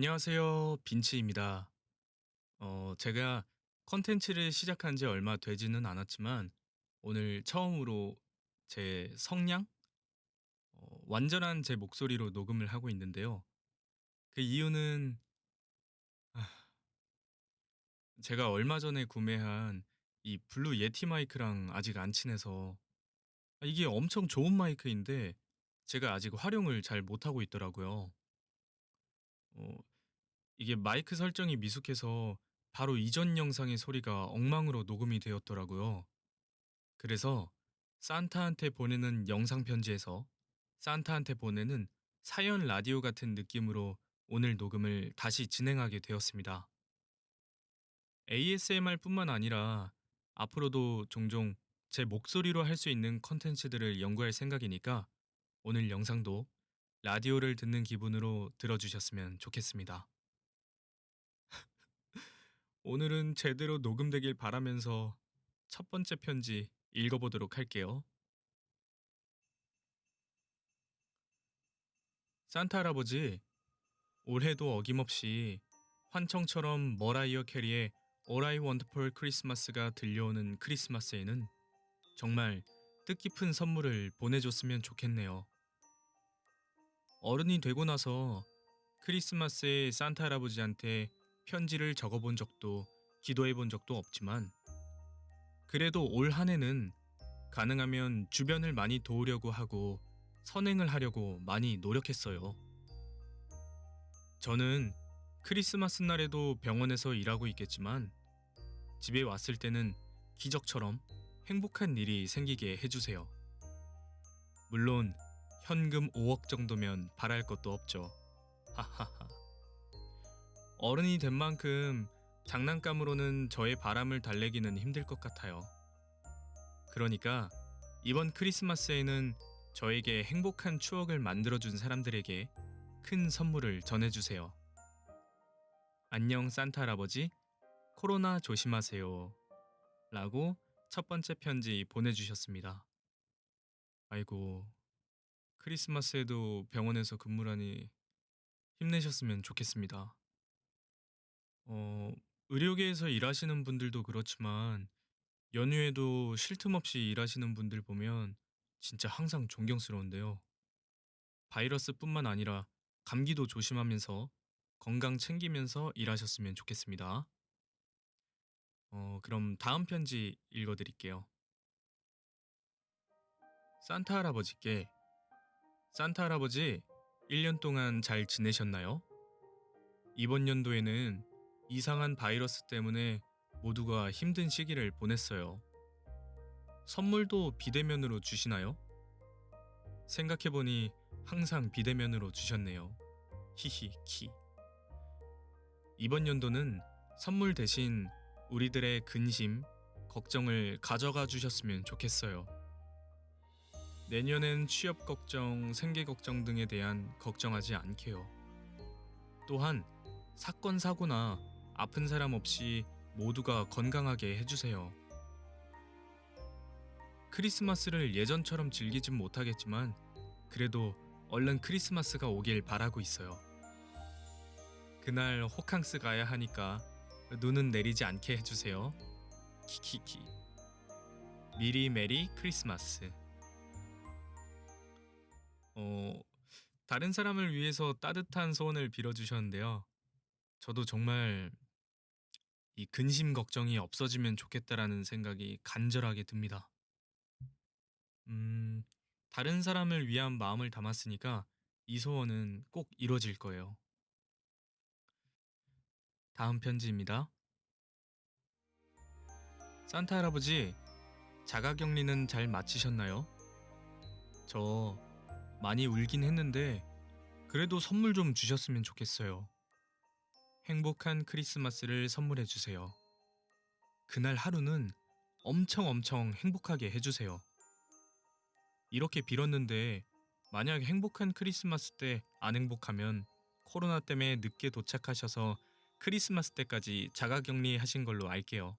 안녕하세요. 빈치입니다. 제가 컨텐츠를 시작한 지 얼마 되지는 않았지만 오늘 처음으로 제 성량? 완전한 제 목소리로 녹음을 하고 있는데요. 그 이유는 제가 얼마 전에 구매한 이 블루 예티 마이크랑 아직 안 친해서 이게 엄청 좋은 마이크인데 제가 아직 활용을 잘 못하고 있더라고요. 어, 이게 마이크 설정이 미숙해서 바로 이전 영상의 소리가 엉망으로 녹음이 되었더라고요. 그래서 산타한테 보내는 영상 편지에서 산타한테 보내는 사연 라디오 같은 느낌으로 오늘 녹음을 다시 진행하게 되었습니다. ASMR뿐만 아니라 앞으로도 종종 제 목소리로 할 수 있는 컨텐츠들을 연구할 생각이니까 오늘 영상도 라디오를 듣는 기분으로 들어주셨으면 좋겠습니다. 오늘은 제대로 녹음되길 바라면서 첫 번째 편지 읽어보도록 할게요. 산타 할아버지, 올해도 어김없이 환청처럼 머라이어 캐리의 All I Want for Christmas가 들려오는 크리스마스에는 정말 뜻깊은 선물을 보내줬으면 좋겠네요. 어른이 되고 나서 크리스마스에 산타 할아버지한테 편지를 적어본 적도 기도해본 적도 없지만 그래도 올 한 해는 가능하면 주변을 많이 도우려고 하고 선행을 하려고 많이 노력했어요. 저는 크리스마스 날에도 병원에서 일하고 있겠지만 집에 왔을 때는 기적처럼 행복한 일이 생기게 해주세요. 물론 현금 5억 정도면 바랄 것도 없죠. 하하하. 어른이 된 만큼 장난감으로는 저의 바람을 달래기는 힘들 것 같아요. 그러니까 이번 크리스마스에는 저에게 행복한 추억을 만들어준 사람들에게 큰 선물을 전해주세요. 안녕 산타 할아버지, 코로나 조심하세요. 라고 첫 번째 편지 보내주셨습니다. 아이고, 크리스마스에도 병원에서 근무라니 힘내셨으면 좋겠습니다. 어, 의료계에서 일하시는 분들도 그렇지만 연휴에도 쉴 틈 없이 일하시는 분들 보면 진짜 항상 존경스러운데요. 바이러스뿐만 아니라 감기도 조심하면서 건강 챙기면서 일하셨으면 좋겠습니다. 그럼 다음 편지 읽어드릴게요. 산타 할아버지께 산타 할아버지 1년 동안 잘 지내셨나요? 이번 연도에는 이상한 바이러스 때문에 모두가 힘든 시기를 보냈어요. 선물도 비대면으로 주시나요? 생각해보니 항상 비대면으로 주셨네요. 히히 키. 이번 연도는 선물 대신 우리들의 근심, 걱정을 가져가 주셨으면 좋겠어요. 내년엔 취업 걱정, 생계 걱정 등에 대한 걱정하지 않게요. 또한 사건, 사고나 아픈 사람 없이 모두가 건강하게 해주세요. 크리스마스를 예전처럼 즐기진 못하겠지만 그래도 얼른 크리스마스가 오길 바라고 있어요. 그날 호캉스 가야 하니까 눈은 내리지 않게 해주세요. 키키키. 미리 메리 크리스마스. 어, 다른 사람을 위해서 따뜻한 소원을 빌어주셨는데요. 저도 정말 이 근심 걱정이 없어지면 좋겠다라는 생각이 간절하게 듭니다. 음, 다른 사람을 위한 마음을 담았으니까 이 소원은 꼭 이루어질 거예요. 다음 편지입니다. 산타 할아버지, 자가격리는 잘 마치셨나요? 저 많이 울긴 했는데 그래도 선물 좀 주셨으면 좋겠어요. 행복한 크리스마스를 선물해 주세요. 그날 하루는 엄청 행복하게 해주세요. 이렇게 빌었는데 만약 행복한 크리스마스 때 안 행복하면 코로나 때문에 늦게 도착하셔서 크리스마스 때까지 자가격리 하신 걸로 알게요.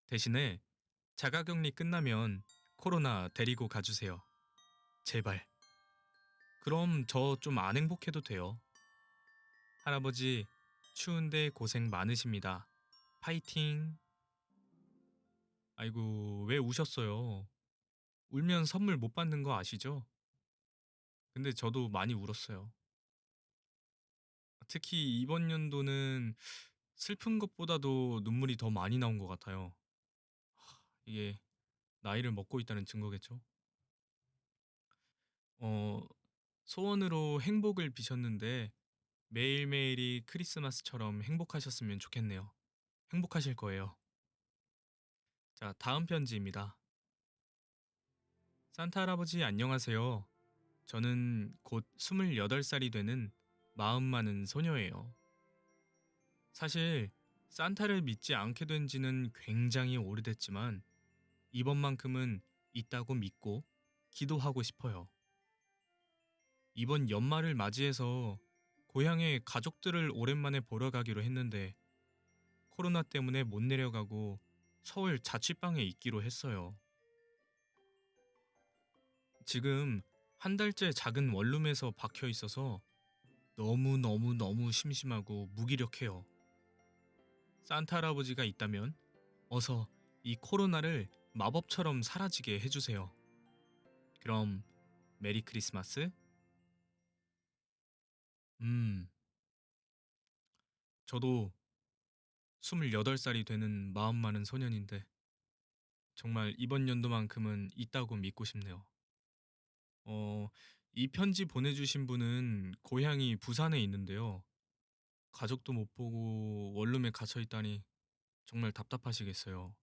대신에 자가격리 끝나면 코로나 데리고 가주세요. 제발. 그럼 저 좀 안 행복해도 돼요. 할아버지, 추운데 고생 많으십니다. 파이팅! 아이고, 왜 우셨어요? 울면 선물 못 받는 거 아시죠? 근데 저도 많이 울었어요. 특히 이번 연도는 슬픈 것보다도 눈물이 더 많이 나온 것 같아요. 이게 나이를 먹고 있다는 증거겠죠? 어, 소원으로 행복을 비셨는데 매일매일이 크리스마스처럼 행복하셨으면 좋겠네요. 행복하실 거예요. 자, 다음 편지입니다. 산타 할아버지 안녕하세요. 저는 곧 28살이 되는 마음 많은 소녀예요. 사실 산타를 믿지 않게 된 지는 굉장히 오래됐지만 이번만큼은 있다고 믿고 기도하고 싶어요. 이번 연말을 맞이해서 고향에 가족들을 오랜만에 보러 가기로 했는데 코로나 때문에 못 내려가고 서울 자취방에 있기로 했어요. 지금 한 달째 작은 원룸에서 박혀 있어서 너무너무너무 심심하고 무기력해요. 산타 할아버지가 있다면 어서 이 코로나를 마법처럼 사라지게 해주세요. 그럼 메리 크리스마스? 음, 저도 28살이 되는 마음 많은 소년인데 정말 이번 연도만큼은 있다고 믿고 싶네요. 어, 이 편지 보내주신 분은 고향이 부산에 있는데요. 가족도 못 보고 원룸에 갇혀 있다니 정말 답답하시겠어요.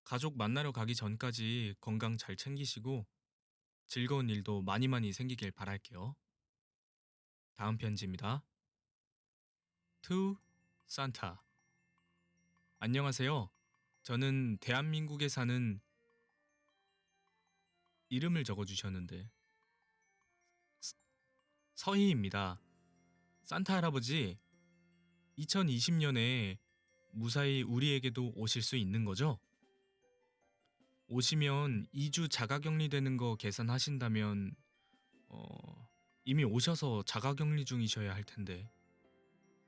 가족 만나러 가기 전까지 건강 잘 챙기시고 즐거운 일도 많이 많이 생기길 바랄게요. 다음 편지입니다. To Santa. 안녕하세요. 저는 대한민국에 사는 이름을 적어주셨는데 서희입니다. 산타 할아버지, 2020년에 무사히 우리에게도 오실 수 있는 거죠? 오시면 2주 자가격리 되는 거 계산하신다면 이미 오셔서 자가격리 중이셔야 할 텐데.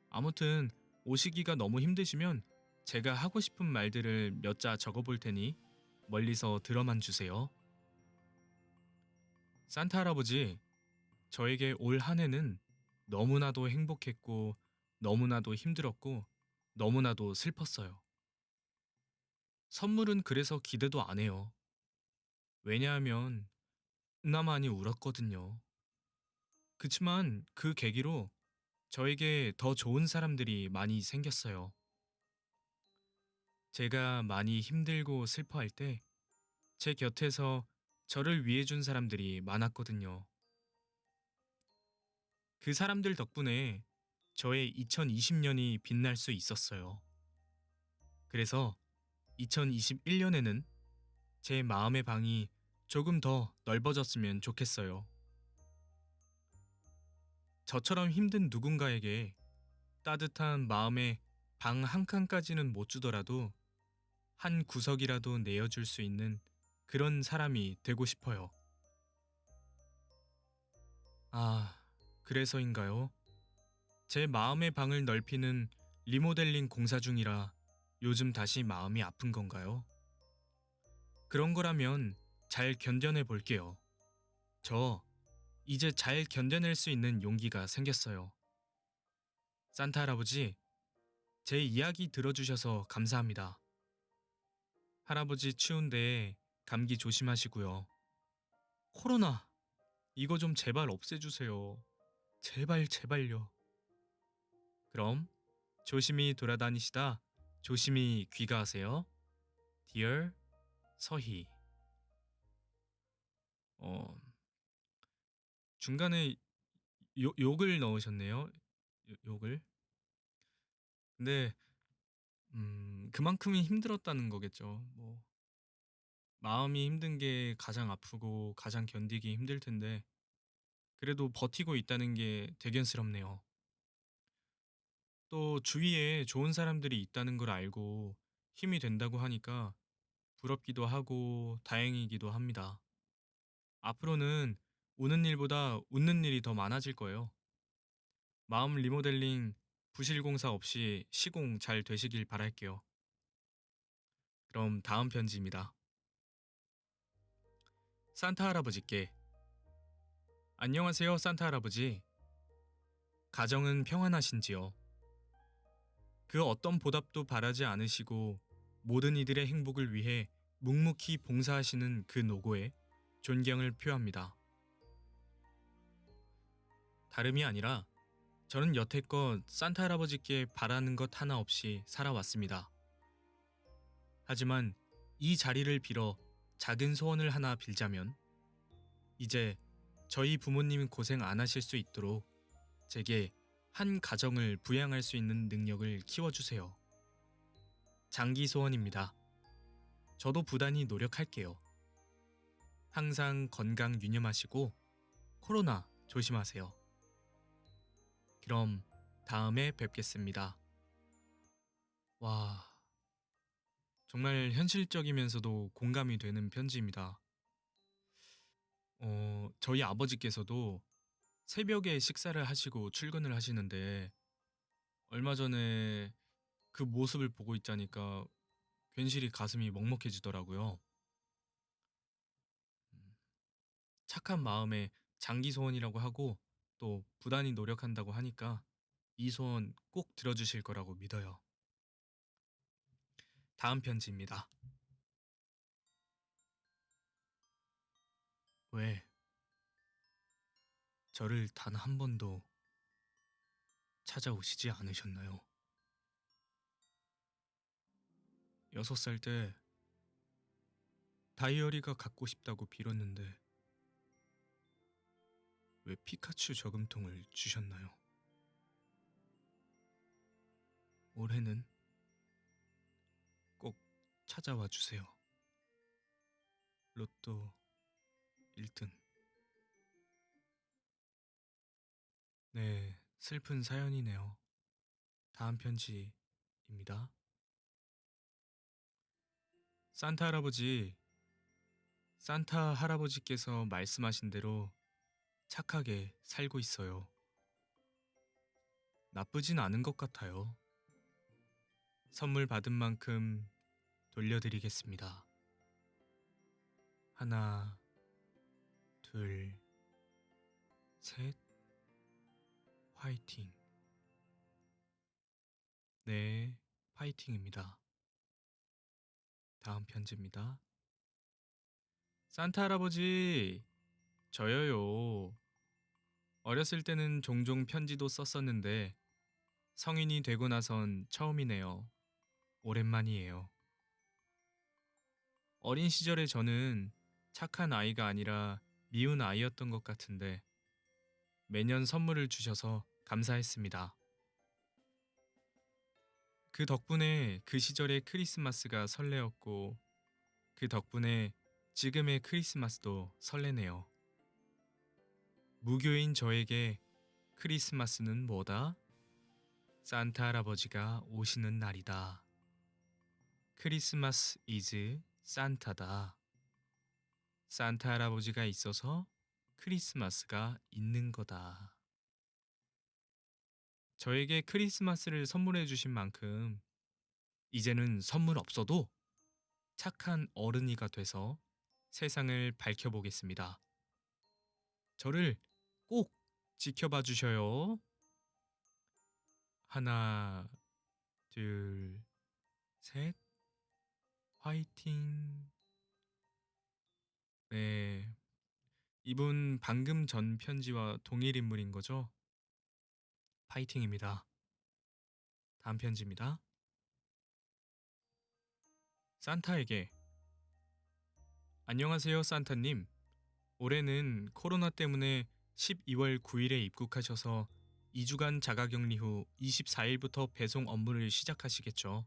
아무튼 오시기가 너무 힘드시면 제가 하고 싶은 말들을 몇 자 적어볼 테니 멀리서 들어만 주세요. 산타 할아버지, 저에게 올 한 해는 너무나도 행복했고, 너무나도 힘들었고, 너무나도 슬펐어요. 선물은 그래서 기대도 안 해요. 왜냐하면 나 많이 울었거든요. 그치만 그 계기로 저에게 더 좋은 사람들이 많이 생겼어요. 제가 많이 힘들고 슬퍼할 때 제 곁에서 저를 위해 준 사람들이 많았거든요. 그 사람들 덕분에 저의 2020년이 빛날 수 있었어요. 그래서 2021년에는 제 마음의 방이 조금 더 넓어졌으면 좋겠어요. 저처럼 힘든 누군가에게 따뜻한 마음의 방 한 칸까지는 못 주더라도 한 구석이라도 내어줄 수 있는 그런 사람이 되고 싶어요. 아, 그래서인가요? 제 마음의 방을 넓히는 리모델링 공사 중이라 요즘 다시 마음이 아픈 건가요? 그런 거라면 잘 견뎌내 볼게요. 저 이제 잘 견뎌낼 수 있는 용기가 생겼어요. 산타 할아버지, 제 이야기 들어주셔서 감사합니다. 할아버지 추운데 감기 조심하시고요. 코로나, 이거 좀 제발 없애주세요. 제발, 제발요. 그럼 조심히 돌아다니시다 조심히 귀가하세요. Dear 서희. 어, 중간에 욕을 넣으셨네요. 욕을. 근데 그만큼이 힘들었다는 거겠죠. 뭐 마음이 힘든 게 가장 아프고 가장 견디기 힘들 텐데 그래도 버티고 있다는 게 대견스럽네요. 또 주위에 좋은 사람들이 있다는 걸 알고 힘이 된다고 하니까 부럽기도 하고 다행이기도 합니다. 앞으로는 우는 일보다 웃는 일이 더 많아질 거예요. 마음 리모델링 부실 공사 없이 시공 잘 되시길 바랄게요. 그럼 다음 편지입니다. 산타 할아버지께. 안녕하세요, 산타 할아버지. 가정은 평안하신지요? 그 어떤 보답도 바라지 않으시고 모든 이들의 행복을 위해 묵묵히 봉사하시는 그 노고에 존경을 표합니다. 다름이 아니라 저는 여태껏 산타 할아버지께 바라는 것 하나 없이 살아왔습니다. 하지만 이 자리를 빌어 작은 소원을 하나 빌자면, 이제 저희 부모님 고생 안 하실 수 있도록 제게 한 가정을 부양할 수 있는 능력을 키워주세요. 장기 소원입니다. 저도 부단히 노력할게요. 항상 건강 유념하시고 코로나 조심하세요. 그럼 다음에 뵙겠습니다. 와, 정말 현실적이면서도 공감이 되는 편지입니다. 저희 아버지께서도 새벽에 식사를 하시고 출근을 하시는데 얼마 전에 그 모습을 보고 있자니까 괜시리 가슴이 먹먹해지더라고요. 음, 착한 마음에 장기 소원이라고 하고 또 부단히 노력한다고 하니까 이 소원 꼭 들어주실 거라고 믿어요. 다음 편지입니다. 왜 저를 단 한 번도 찾아오시지 않으셨나요? 6살 때 다이어리가 갖고 싶다고 빌었는데 왜 피카츄 저금통을 주셨나요? 올해는 꼭 찾아와 주세요. 로또 1등. 네, 슬픈 사연이네요. 다음 편지입니다. 산타 할아버지, 산타 할아버지께서 말씀하신 대로 착하게 살고 있어요. 나쁘진 않은 것 같아요. 선물 받은 만큼 돌려드리겠습니다. 하나, 둘, 셋, 화이팅. 네, 파이팅입니다. 다음 편지입니다. 산타 할아버지, 저요요. 어렸을 때는 종종 편지도 썼었는데 성인이 되고 나선 처음이네요. 오랜만이에요. 어린 시절에 저는 착한 아이가 아니라 미운 아이였던 것 같은데 매년 선물을 주셔서 감사했습니다. 그 덕분에 그 시절의 크리스마스가 설레었고 그 덕분에 지금의 크리스마스도 설레네요. 무교인 저에게 크리스마스는 뭐다? 산타 할아버지가 오시는 날이다. 크리스마스 이즈 산타다. 산타 할아버지가 있어서 크리스마스가 있는 거다. 저에게 크리스마스를 선물해 주신 만큼 이제는 선물 없어도 착한 어른이가 돼서 세상을 밝혀보겠습니다. 저를 꼭 지켜봐 주셔요. 하나, 둘, 셋, 화이팅. 네, 이분 방금 전 편지와 동일 인물인 거죠? 파이팅입니다. 다음 편지입니다. 산타에게. 안녕하세요, 산타님. 올해는 코로나 때문에 12월 9일에 입국하셔서 2주간 자가격리 후 24일부터 배송 업무를 시작하시겠죠.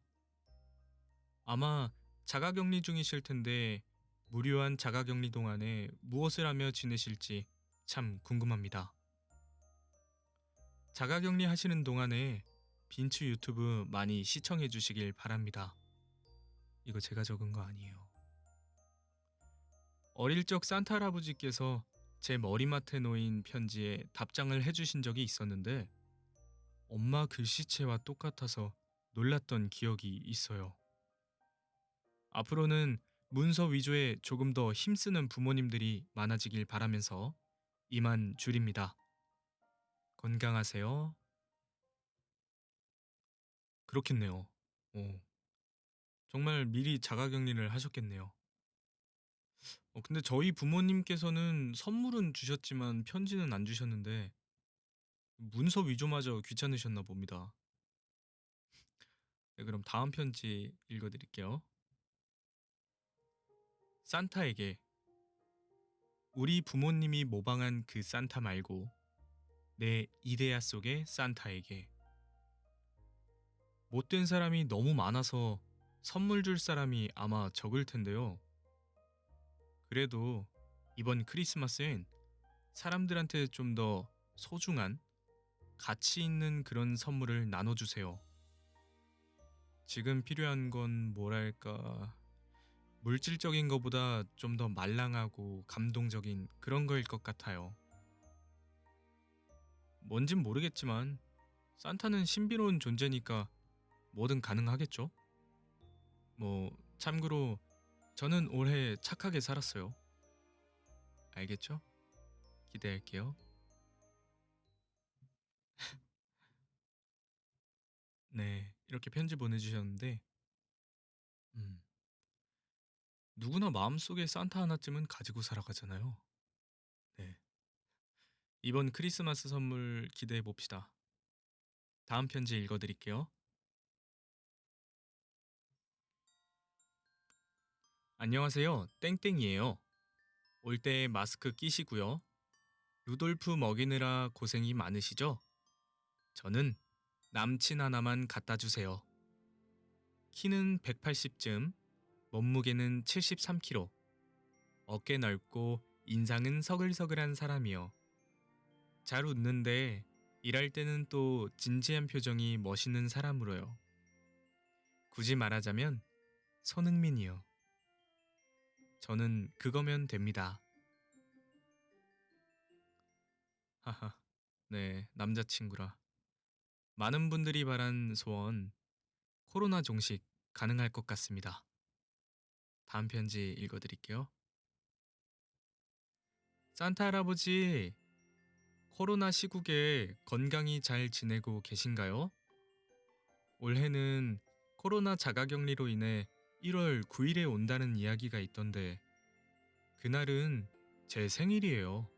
아마 자가격리 중이실 텐데 무료한 자가격리 동안에 무엇을 하며 지내실지 참 궁금합니다. 자가격리 하시는 동안에 빈츠 유튜브 많이 시청해 주시길 바랍니다. 이거 제가 적은 거 아니에요. 어릴 적 산타 할아버지께서 제 머리맡에 놓인 편지에 답장을 해주신 적이 있었는데 엄마 글씨체와 똑같아서 놀랐던 기억이 있어요. 앞으로는 문서 위조에 조금 더 힘쓰는 부모님들이 많아지길 바라면서 이만 줄입니다. 건강하세요. 그렇겠네요. 어, 정말 미리 자가격리를 하셨겠네요. 근데 저희 부모님께서는 선물은 주셨지만 편지는 안 주셨는데 문서 위조마저 귀찮으셨나 봅니다. 네, 그럼 다음 편지 읽어드릴게요. 산타에게. 우리 부모님이 모방한 그 산타 말고 내 이데아 속의 산타에게. 못된 사람이 너무 많아서 선물 줄 사람이 아마 적을 텐데요. 그래도 이번 크리스마스엔 사람들한테 좀 더 소중한 가치 있는 그런 선물을 나눠주세요. 지금 필요한 건 뭐랄까, 물질적인 것보다 좀 더 말랑하고 감동적인 그런 거일 것 같아요. 뭔진 모르겠지만 산타는 신비로운 존재니까 뭐든 가능하겠죠? 참고로 저는 올해 착하게 살았어요. 알겠죠? 기대할게요. 네, 이렇게 편지 보내주셨는데, 음, 누구나 마음속에 산타 하나쯤은 가지고 살아가잖아요. 네, 이번 크리스마스 선물 기대해 봅시다. 다음 편지 읽어드릴게요. 안녕하세요, 땡땡이에요. 올 때 마스크 끼시고요. 루돌프 먹이느라 고생이 많으시죠? 저는 남친 하나만 갖다 주세요. 키는 180쯤, 몸무게는 73kg, 어깨 넓고 인상은 서글서글한 사람이요. 잘 웃는데 일할 때는 또 진지한 표정이 멋있는 사람으로요. 굳이 말하자면 손흥민이요. 저는 그거면 됩니다. 하하. 네, 남자친구라. 많은 분들이 바란 소원, 코로나 종식 가능할 것 같습니다. 다음 편지 읽어드릴게요. 산타 할아버지, 코로나 시국에 건강히 잘 지내고 계신가요? 올해는 코로나 자가격리로 인해 1월 9일에 온다는 이야기가 있던데, 그날은 제 생일이에요.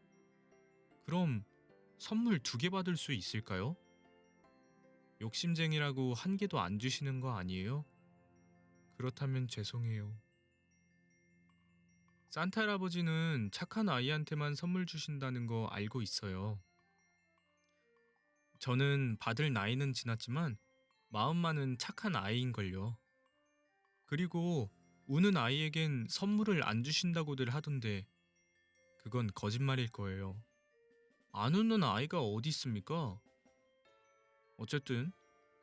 그럼 선물 2개 받을 수 있을까요? 욕심쟁이라고 1개도 안 주시는 거 아니에요? 그렇다면 죄송해요. 산타 할아버지는 착한 아이한테만 선물 주신다는 거 알고 있어요. 저는 받을 나이는 지났지만 마음만은 착한 아이인걸요. 그리고 우는 아이에겐 선물을 안 주신다고들 하던데 그건 거짓말일 거예요. 안 우는 아이가 어디 있습니까? 어쨌든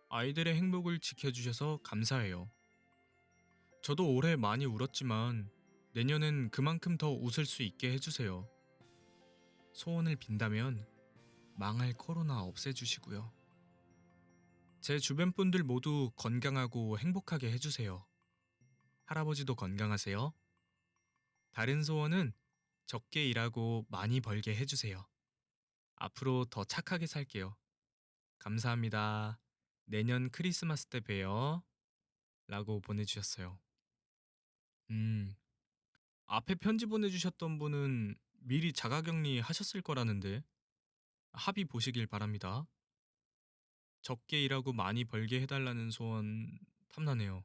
아이들의 행복을 지켜주셔서 감사해요. 저도 올해 많이 울었지만 내년엔 그만큼 더 웃을 수 있게 해주세요. 소원을 빈다면 망할 코로나 없애주시고요. 제 주변 분들 모두 건강하고 행복하게 해주세요. 할아버지도 건강하세요. 다른 소원은 적게 일하고 많이 벌게 해주세요. 앞으로 더 착하게 살게요. 감사합니다. 내년 크리스마스 때 봬요. 라고 보내주셨어요. 음, 앞에 편지 보내주셨던 분은 미리 자가격리 하셨을 거라는데 합의 보시길 바랍니다. 적게 일하고 많이 벌게 해달라는 소원 탐나네요.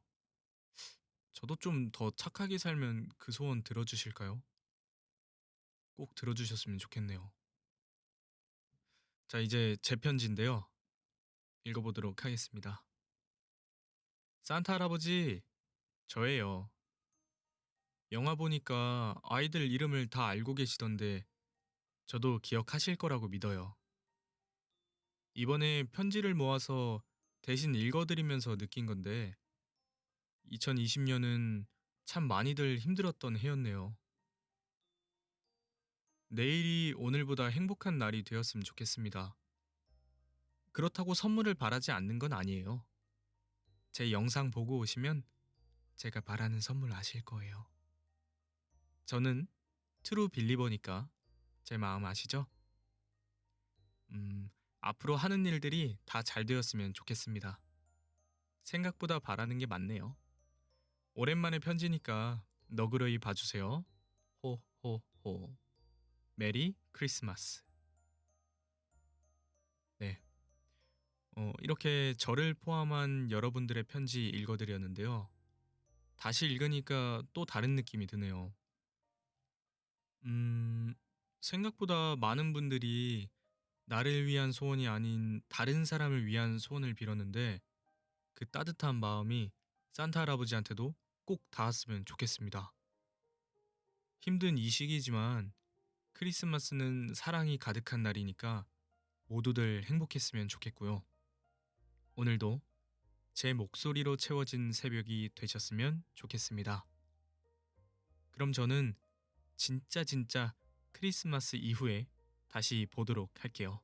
저도 좀 더 착하게 살면 그 소원 들어주실까요? 꼭 들어주셨으면 좋겠네요. 자, 이제 제 편지인데요. 읽어보도록 하겠습니다. 산타 할아버지, 저예요. 영화 보니까 아이들 이름을 다 알고 계시던데 저도 기억하실 거라고 믿어요. 이번에 편지를 모아서 대신 읽어드리면서 느낀 건데 2020년은 참 많이들 힘들었던 해였네요. 내일이 오늘보다 행복한 날이 되었으면 좋겠습니다. 그렇다고 선물을 바라지 않는 건 아니에요. 제 영상 보고 오시면 제가 바라는 선물 아실 거예요. 저는 트루 빌리버니까 제 마음 아시죠? 앞으로 하는 일들이 다 잘 되었으면 좋겠습니다. 생각보다 바라는 게 많네요. 오랜만에 편지니까 너그러이 봐주세요. 호호호. 메리 크리스마스. 네. 이렇게 저를 포함한 여러분들의 편지 읽어드렸는데요. 다시 읽으니까 또 다른 느낌이 드네요. 음, 생각보다 많은 분들이 나를 위한 소원이 아닌 다른 사람을 위한 소원을 빌었는데 그 따뜻한 마음이 산타 할아버지한테도 꼭 닿았으면 좋겠습니다. 힘든 이 시기지만 크리스마스는 사랑이 가득한 날이니까 모두들 행복했으면 좋겠고요. 오늘도 제 목소리로 채워진 새벽이 되셨으면 좋겠습니다. 그럼 저는 진짜 크리스마스 이후에 다시 보도록 할게요.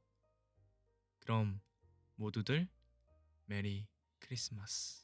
그럼 모두들 메리 크리스마스.